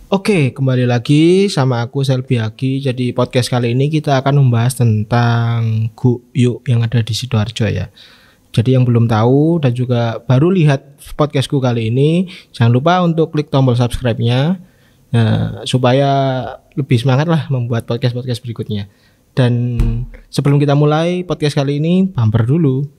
Oke, kembali lagi sama aku Selby Agi. Jadi podcast kali ini kita akan membahas tentang Guyuk yang ada di Sidoarjo ya. Jadi yang belum tahu dan juga baru lihat podcastku kali ini, jangan lupa untuk klik tombol subscribe-nya supaya lebih semangat lah membuat podcast-podcast berikutnya. Dan sebelum kita mulai podcast kali ini, bumper dulu.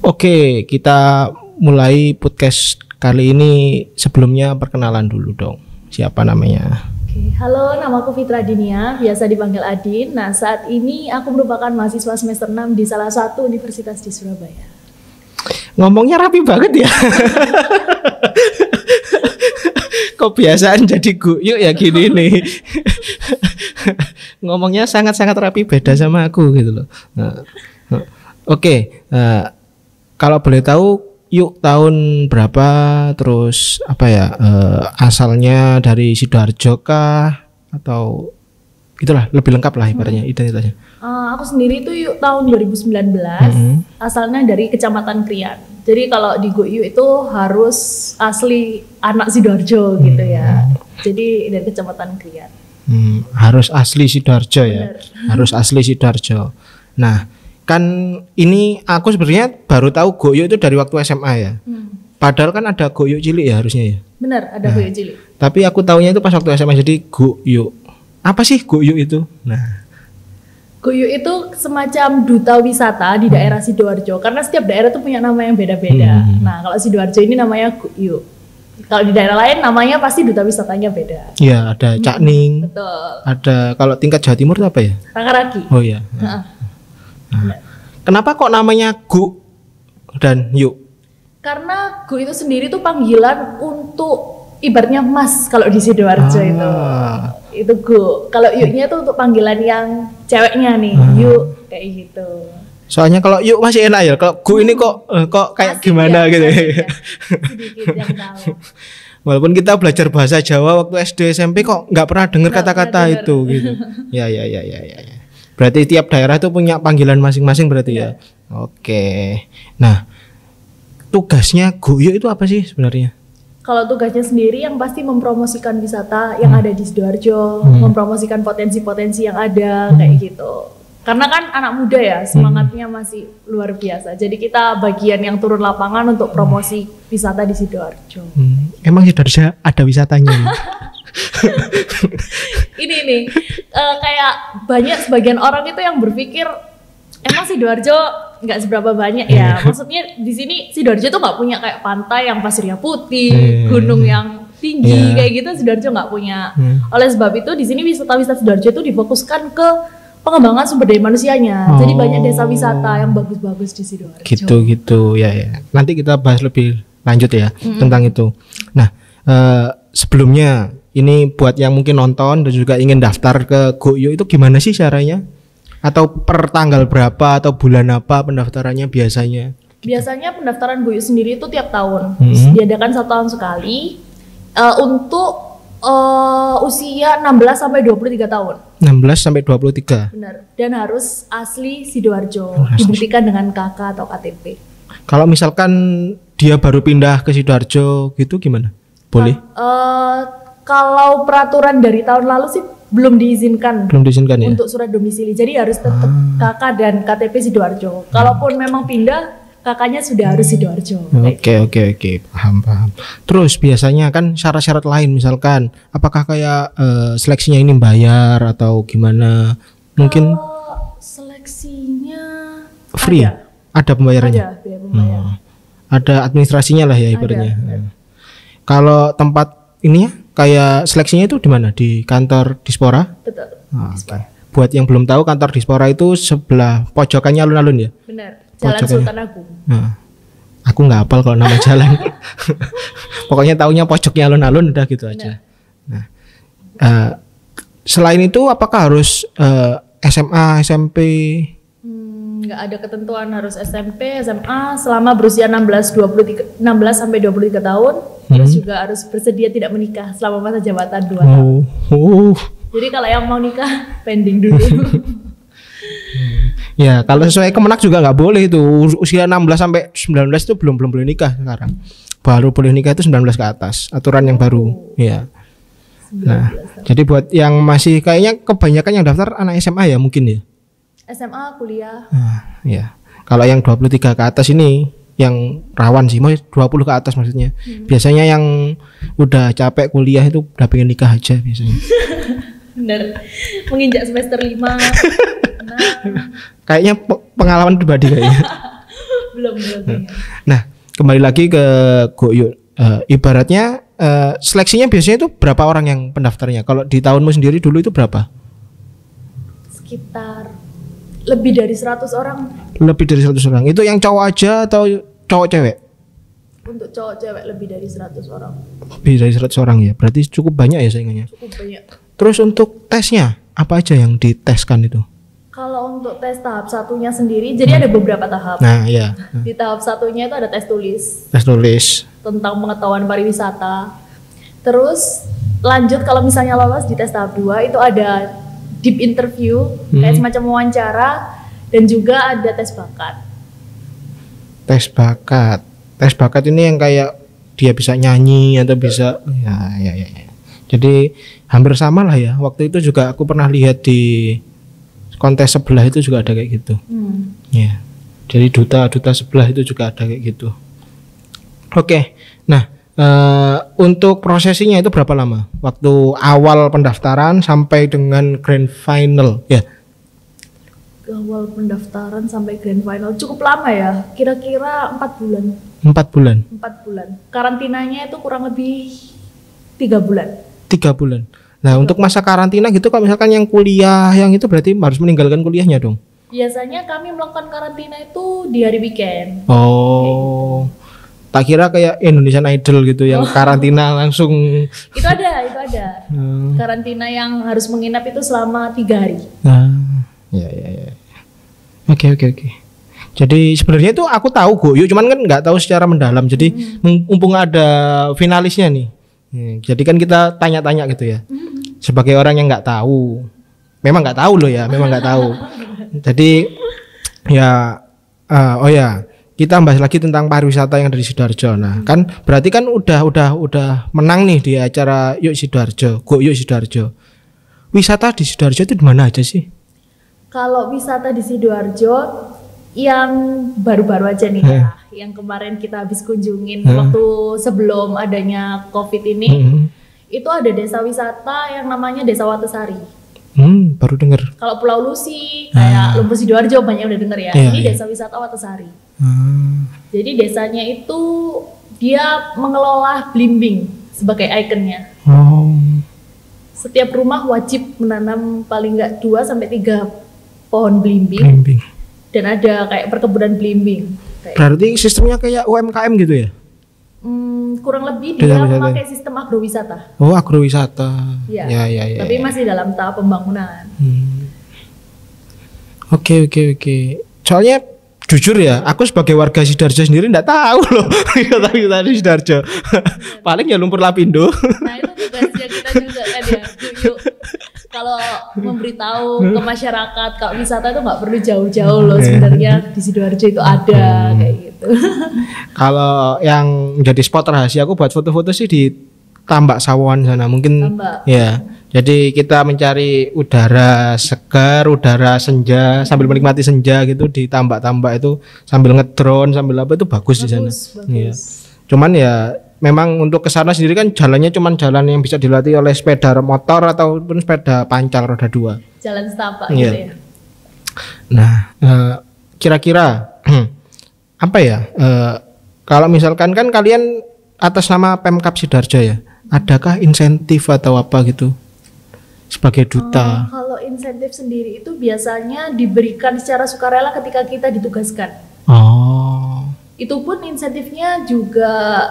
Oke, kita mulai podcast kali ini. Sebelumnya perkenalan dulu dong. Siapa namanya? Oke, halo, namaku Fitra Dinia, biasa dipanggil Adin. Nah, saat ini aku merupakan mahasiswa semester 6 di salah satu universitas di Surabaya. Ngomongnya rapi banget ya. Kok biasaan jadi Guyuk ya gini nih. Ngomongnya sangat-sangat rapi, beda sama aku gitu loh. Oke, kalau boleh tahu, Yuk tahun berapa, terus apa ya, asalnya dari Sidoarjo kah, atau itulah lebih lengkap lah ibaratnya identitasnya. Aku sendiri itu Yuk tahun 2019, asalnya dari Kecamatan Krian. Jadi kalau di Guyuk itu harus asli anak Sidoarjo gitu ya. Jadi dari Kecamatan Krian. Harus asli Sidoarjo ya. Bener. Harus asli Sidoarjo. Nah, kan ini aku sebenarnya baru tahu Guyuk itu dari waktu SMA ya. Padahal kan ada Guyuk cilik ya harusnya ya. Bener, ada Guyuk cilik. Tapi aku taunya itu pas waktu SMA, jadi Guyuk. Apa sih Guyuk itu? Nah, Guyuk itu semacam duta wisata di daerah Sidoarjo. Karena setiap daerah tuh punya nama yang beda-beda. Nah, kalau Sidoarjo ini namanya Guyuk. Kalau di daerah lain namanya pasti duta wisatanya beda. ya ada Cakning. Betul. Ada kalau tingkat Jawa Timur itu apa ya? Rangaragi. Oh iya. Kenapa kok namanya Gu dan Yuk? Karena Gu itu sendiri tuh panggilan untuk ibaratnya Mas kalau di Sidoarjo itu. Itu Gu. Kalau Yuknya tuh untuk panggilan yang ceweknya nih, Yuk kayak gitu. Soalnya kalau Yuk masih enak ya. Kalau Gu ini kok kayak Asik gimana ya, gitu. asik ya. Sedikit yang tahu. Walaupun kita belajar bahasa Jawa waktu SD SMP kok nggak pernah dengar Nggak kata-kata pernah itu gitu. Ya. Berarti tiap daerah itu punya panggilan masing-masing berarti ya. Oke. Nah, tugasnya Guyuk itu apa sih sebenarnya? Kalau tugasnya sendiri yang pasti mempromosikan wisata yang ada di Sidoarjo, mempromosikan potensi-potensi yang ada kayak gitu. Karena kan anak muda ya, semangatnya masih luar biasa. Jadi kita bagian yang turun lapangan untuk promosi wisata di Sidoarjo. Emang Sidoarjo ada wisatanya? Ini nih, kayak banyak sebagian orang itu yang berpikir emang Sidoarjo nggak seberapa banyak ya. Maksudnya di sini Sidoarjo tuh nggak punya kayak pantai yang pasirnya putih, gunung yang tinggi kayak gitu. Sidoarjo nggak punya. Oleh sebab itu di sini wisata-wisata Sidoarjo itu difokuskan ke pengembangan sumber daya manusianya. Jadi banyak desa wisata yang bagus-bagus di Sidoarjo. Gitu ya. Nanti kita bahas lebih lanjut ya tentang itu. Nah, sebelumnya ini buat yang mungkin nonton dan juga ingin daftar ke Guyuk itu gimana sih caranya? Atau per tanggal berapa atau bulan apa pendaftarannya biasanya? Biasanya pendaftaran Guyuk sendiri itu tiap tahun. Diadakan 1 tahun sekali untuk usia 16 sampai 23 tahun. 16 sampai 23. Benar. Dan harus asli Sidoarjo, dibuktikan dengan KK atau KTP. Kalau misalkan dia baru pindah ke Sidoarjo gitu gimana? Boleh? Kalau peraturan dari tahun lalu sih belum diizinkan Ya. untuk surat domisili. Jadi harus tetap KK dan KTP Sidoarjo. Kalaupun memang pindah, kakaknya sudah harus Sidoarjo. Oke. Paham. Terus biasanya kan syarat-syarat lain, misalkan apakah kayak seleksinya ini bayar atau gimana? Mungkin seleksinya free. Ada pembayarannya. Ada biaya pembayar. Ada administrasinya lah ya ibaratnya. Kalau tempat ini ya kayak seleksinya itu di mana? Di kantor Dispora? Betul. Okay. Buat yang belum tahu, kantor Dispora itu sebelah pojokannya alun-alun ya? Benar. Jalan Sultan Agung. Aku nggak hafal kalau nama jalan. Pokoknya taunya pojoknya alun-alun udah gitu aja. Nah, selain itu apakah harus SMA, SMP? Nggak ada ketentuan harus SMP, SMA selama berusia 16 sampai 23 tahun Terus juga harus bersedia tidak menikah selama masa jabatan 2 tahun. Jadi kalau yang mau nikah pending dulu. Ya, kalau sesuai Kemenak juga nggak boleh itu. Usia 16 sampai 19 itu belum boleh nikah sekarang. Baru boleh nikah itu 19 ke atas. Aturan yang baru. Ya. Nah, jadi buat yang masih kayaknya kebanyakan yang daftar anak SMA ya mungkin ya. SMA, kuliah. Nah, ya. Kalau yang 23 ke atas ini yang rawan sih, mau 20 ke atas maksudnya. Biasanya yang udah capek kuliah itu udah pengen nikah aja biasanya. Bener. Menginjak semester 5. Kayaknya pengalaman pribadi kayaknya. belum. Nah, kembali lagi ke Goyuk. Ibaratnya seleksinya biasanya itu berapa orang yang pendaftarnya? Kalau di tahunmu sendiri dulu itu berapa? Sekitar lebih dari 100 orang. Lebih dari 100 orang. Itu yang cowok aja atau cowok cewek? Untuk cowok cewek lebih dari 100 orang. Lebih dari 100 orang ya. Berarti cukup banyak ya saingannya. Cukup banyak. Terus untuk tesnya apa aja yang diteskan itu? Kalau untuk tes tahap satunya sendiri, jadi ada beberapa tahap. Nah, iya. Di tahap satunya itu ada tes tulis. Tes tulis. Tentang pengetahuan pariwisata. Terus lanjut kalau misalnya lolos di tes tahap 2 itu ada deep interview, kayak semacam wawancara, dan juga ada tes bakat. Tes bakat. Tes bakat ini yang kayak dia bisa nyanyi atau bisa ya. Jadi hampir sama lah ya. Waktu itu juga aku pernah lihat di kontes sebelah itu juga ada kayak gitu. Ya. Jadi duta sebelah itu juga ada kayak gitu. Oke. Nah, untuk prosesinya itu berapa lama? Waktu awal pendaftaran sampai dengan grand final, ya. Awal pendaftaran sampai grand final cukup lama ya. Kira-kira 4 bulan. 4 bulan. 4 bulan. Karantinanya itu kurang lebih 3 bulan. 3 bulan. Nah, untuk masa karantina gitu kalau misalkan yang kuliah yang itu berarti harus meninggalkan kuliahnya dong. Biasanya kami melakukan karantina itu di hari weekend. Oh. Tak kira kayak Indonesian Idol gitu yang karantina langsung. Itu ada. Karantina yang harus menginap itu selama 3 hari. Ya. Oke. Jadi sebenarnya itu aku tahu Goyuk, cuman kan nggak tahu secara mendalam. Jadi mumpung ada finalisnya nih. Jadi kan kita tanya-tanya gitu ya. Sebagai orang yang nggak tahu, memang nggak tahu loh ya, memang nggak tahu. Jadi ya, kita bahas lagi tentang pariwisata yang ada di Sidoarjo. Nah, kan berarti kan udah menang nih di acara Yuk Sidoarjo, Goyuk Sidoarjo. Wisata di Sidoarjo itu di mana aja sih? Kalau wisata di Sidoarjo yang baru-baru aja nih ya, yang kemarin kita habis kunjungin waktu sebelum adanya COVID ini, itu ada desa wisata yang namanya Desa Watesari. Baru dengar. Kalau Pulau Lusi, kayak Lumpur Sidoarjo banyak udah denger ya. Ini Desa Wisata Watesari. Jadi desanya itu dia mengelola belimbing sebagai ikonnya. Setiap rumah wajib menanam paling nggak 2-3 pohon belimbing. Dan ada kayak perkebunan belimbing. Berarti sistemnya kayak UMKM gitu ya? Kurang lebih dia memakai sistem agrowisata. Oh, agrowisata. Ya. Ya. Tapi masih dalam tahap pembangunan. Oke. Soalnya jujur ya, aku sebagai warga Sidoarjo sendiri enggak tahu loh wisata di Sidoarjo. Paling ya Lumpur Lapindo. Nah, itu tugasnya kita juga kan ya. Yuk. Kalau memberitahu ke masyarakat kalau wisata itu nggak perlu jauh-jauh loh, sebenarnya di Sidoarjo itu ada kayak gitu. Kalau yang jadi spot rahasia aku buat foto-foto sih di Tambak Sawoan sana mungkin. Ya. Jadi kita mencari udara segar, udara senja sambil menikmati senja gitu di tambak-tambak itu sambil ngedrone sambil apa itu bagus di sana. Ya. Cuman ya memang untuk ke sana sendiri kan jalannya cuman jalan yang bisa dilalui oleh sepeda motor ataupun sepeda pancal roda 2. Jalan setapak gitu ya. Nah, kira-kira apa ya? Kalau misalkan kan kalian atas nama Pemkab Sidoarjo ya, adakah insentif atau apa gitu sebagai duta? Kalau insentif sendiri itu biasanya diberikan secara sukarela ketika kita ditugaskan. Itu pun insentifnya juga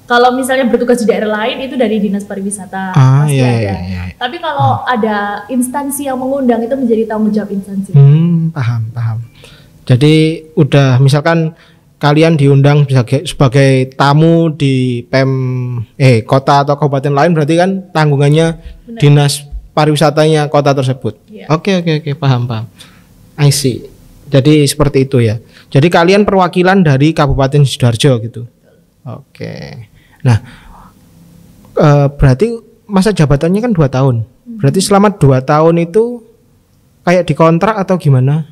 kalau misalnya bertugas di daerah lain itu dari Dinas Pariwisata pasti ada. Iya. Tapi kalau ada instansi yang mengundang itu menjadi tanggung jawab instansi. Paham. Jadi udah misalkan kalian diundang sebagai tamu di kota atau kabupaten lain, berarti kan tanggungannya Benar. dinas pariwisatanya kota tersebut. Iya. Oke, paham. I see. Jadi seperti itu ya. Jadi kalian perwakilan dari Kabupaten Sidoarjo gitu. Oke. Nah, berarti masa jabatannya kan 2 tahun. Berarti selama 2 tahun itu kayak dikontrak atau gimana?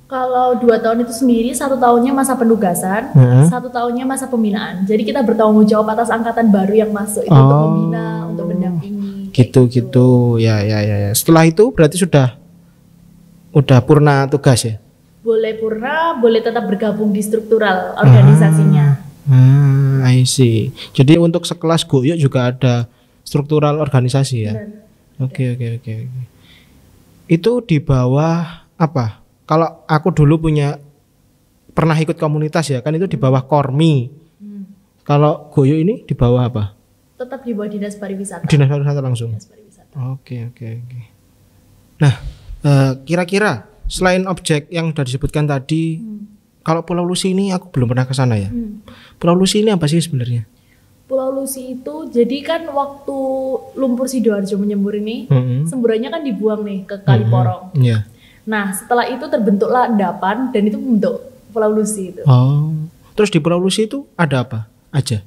Kalau 2 tahun itu sendiri, 1 tahunnya masa penugasan, 1 tahunnya masa pembinaan. Jadi kita bertanggung jawab atas angkatan baru yang masuk itu untuk membina, untuk mendampingi. Gitu. Ya. Setelah itu berarti udah purna tugas ya? Boleh purna, boleh tetap bergabung di struktural organisasinya. I see. Jadi untuk sekelas Goyuk juga ada struktural organisasi ya? Oke. Itu di bawah apa? Kalau aku dulu pernah ikut komunitas ya, kan itu di bawah Kormi. Kalau Goyuk ini di bawah apa? Tetap di bawah Dinas Pariwisata. Dinas Pariwisata langsung. Dinas Pariwisata. Oke. Nah, kira-kira selain objek yang sudah disebutkan tadi, kalau Pulau Lusi ini aku belum pernah ke sana ya. Pulau Lusi ini apa sih sebenarnya? Pulau Lusi itu jadi kan waktu lumpur Sidoarjo menyembur ini, semburannya kan dibuang nih ke Kali Porong. Iya. Nah, setelah itu terbentuklah endapan dan itu membentuk Pulau Lusi itu. Oh. Terus di Pulau Lusi itu ada apa aja?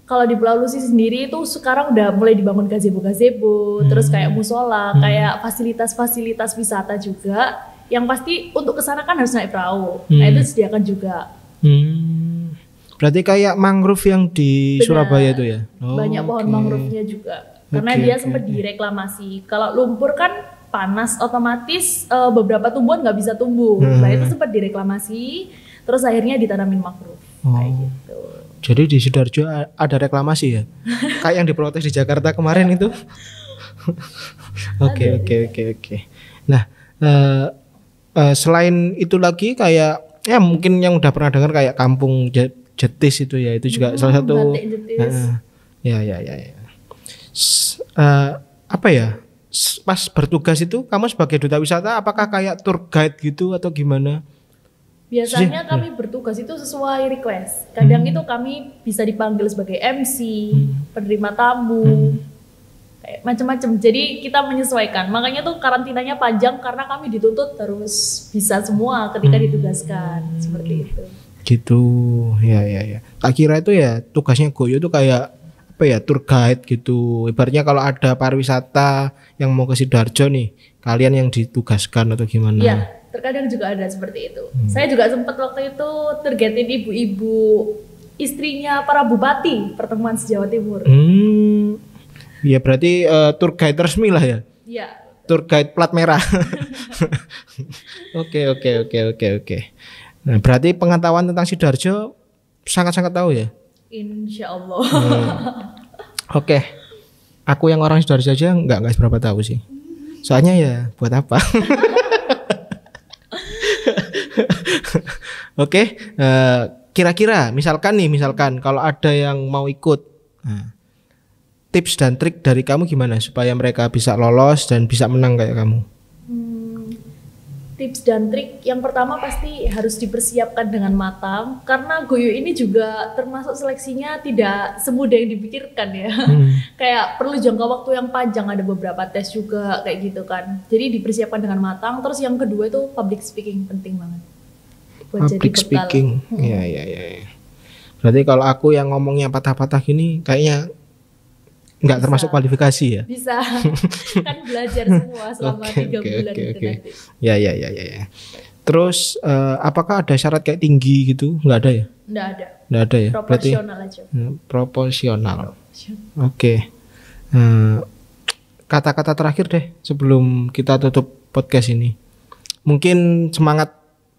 Kalau di Pulau Lusi sendiri itu sekarang udah mulai dibangun gazebo, terus kayak musola, kayak fasilitas-fasilitas wisata juga. Yang pasti untuk kesana kan harus naik perahu. Nah itu disediakan juga. Berarti kayak mangrove yang di Benar. Surabaya itu ya? Banyak pohon mangrove-nya juga. Karena dia sempat direklamasi. Kalau lumpur kan panas, otomatis beberapa tumbuhan nggak bisa tumbuh. Nah itu sempat direklamasi, terus akhirnya ditanamin mangrove. Kayak gitu. Jadi di Sidoarjo ada reklamasi ya? Kayak yang diprotes di Jakarta kemarin itu? Oke. Nah, selain itu lagi kayak ya mungkin yang udah pernah dengar kayak Kampung Jetis itu ya, itu juga salah satu. Batik Jetis. Ya. Apa ya? Pas bertugas itu kamu sebagai duta wisata apakah kayak tour guide gitu atau gimana? Biasanya kami bertugas itu sesuai request. Kadang itu kami bisa dipanggil sebagai MC, penerima tamu, kayak macam-macam. Jadi kita menyesuaikan. Makanya tuh karantinanya panjang karena kami dituntut harus bisa semua ketika ditugaskan seperti itu. Gitu, ya. Tak kira itu ya tugasnya Goyo itu kayak apa ya, tour guide gitu. Ibaratnya kalau ada pariwisata yang mau ke Sidoarjo nih, kalian yang ditugaskan atau gimana? Iya. Terkadang juga ada seperti itu. Saya juga sempat waktu itu targetin ibu-ibu istrinya para bupati pertemuan se-Jawa Timur. Ya berarti tour guide resmi lah ya. Iya. Tour guide plat merah. Oke. Nah, berarti pengetahuan tentang Sidoarjo sangat-sangat tahu ya. Insya Allah. Oke. Aku yang orang Sidoarjo aja nggak seberapa tahu sih. Soalnya ya buat apa? Oke, kira-kira misalkan kalau ada yang mau ikut, tips dan trik dari kamu gimana supaya mereka bisa lolos dan bisa menang kayak kamu? Tips dan trik yang pertama pasti harus dipersiapkan dengan matang karena Goyo ini juga termasuk seleksinya tidak semudah yang dipikirkan ya. Kayak perlu jangka waktu yang panjang, ada beberapa tes juga kayak gitu kan. Jadi dipersiapkan dengan matang. Terus yang kedua itu public speaking penting banget. Public speaking, ya. Berarti kalau aku yang ngomongnya patah-patah gini, kayaknya nggak termasuk kualifikasi ya? Bisa, kan belajar semua selama 3 bulan itu nanti. Ya. Terus apakah ada syarat kayak tinggi gitu? Nggak ada ya? Nggak ada ya? Proporsional aja. Proporsional. Oke. Kata-kata terakhir deh sebelum kita tutup podcast ini. Mungkin semangat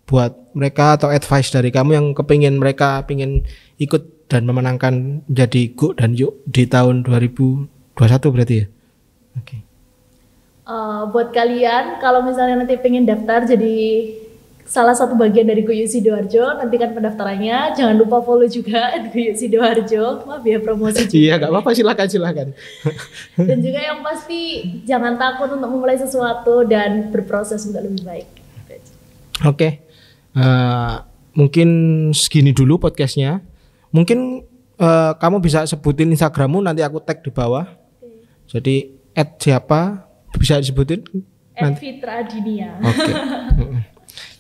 buat mereka atau advice dari kamu yang mereka pengen ikut dan memenangkan jadi Go dan Yuk di tahun 2021 berarti ya? Oke. Buat kalian kalau misalnya nanti pengen daftar jadi salah satu bagian dari Go Yuk Sidoarjo, nantikan pendaftarannya. Jangan lupa follow juga Go Yuk Sidoarjo. Maaf ya promosi juga. Iya nggak apa-apa, silakan. Dan juga yang pasti jangan takut untuk memulai sesuatu dan berproses untuk lebih baik. Oke. mungkin segini dulu podcastnya. Mungkin kamu bisa sebutin Instagrammu, nanti aku tag di bawah. Jadi @siapa bisa disebutin? Fitra Dinia. Oke.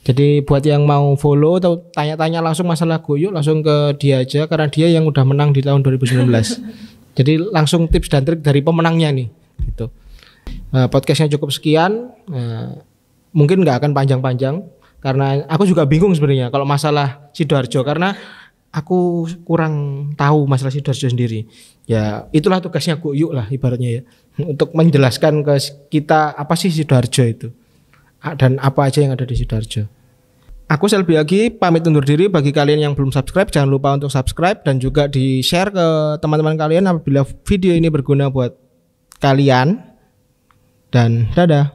Jadi buat yang mau follow atau tanya-tanya langsung masalah Guyuk, langsung ke dia aja karena dia yang udah menang di tahun 2019. Jadi langsung tips dan trik dari pemenangnya nih gitu. Podcastnya cukup sekian. Mungkin nggak akan panjang-panjang karena aku juga bingung sebenarnya kalau masalah Sidoarjo karena aku kurang tahu masalah Sidoarjo sendiri. Ya itulah tugasnya Guyuk lah ibaratnya ya, untuk menjelaskan ke kita apa sih Sidoarjo itu dan apa aja yang ada di Sidoarjo. Aku Selby Agi pamit undur diri. Bagi kalian yang belum subscribe, jangan lupa untuk subscribe dan juga di share ke teman-teman kalian apabila video ini berguna buat kalian. Dan dadah.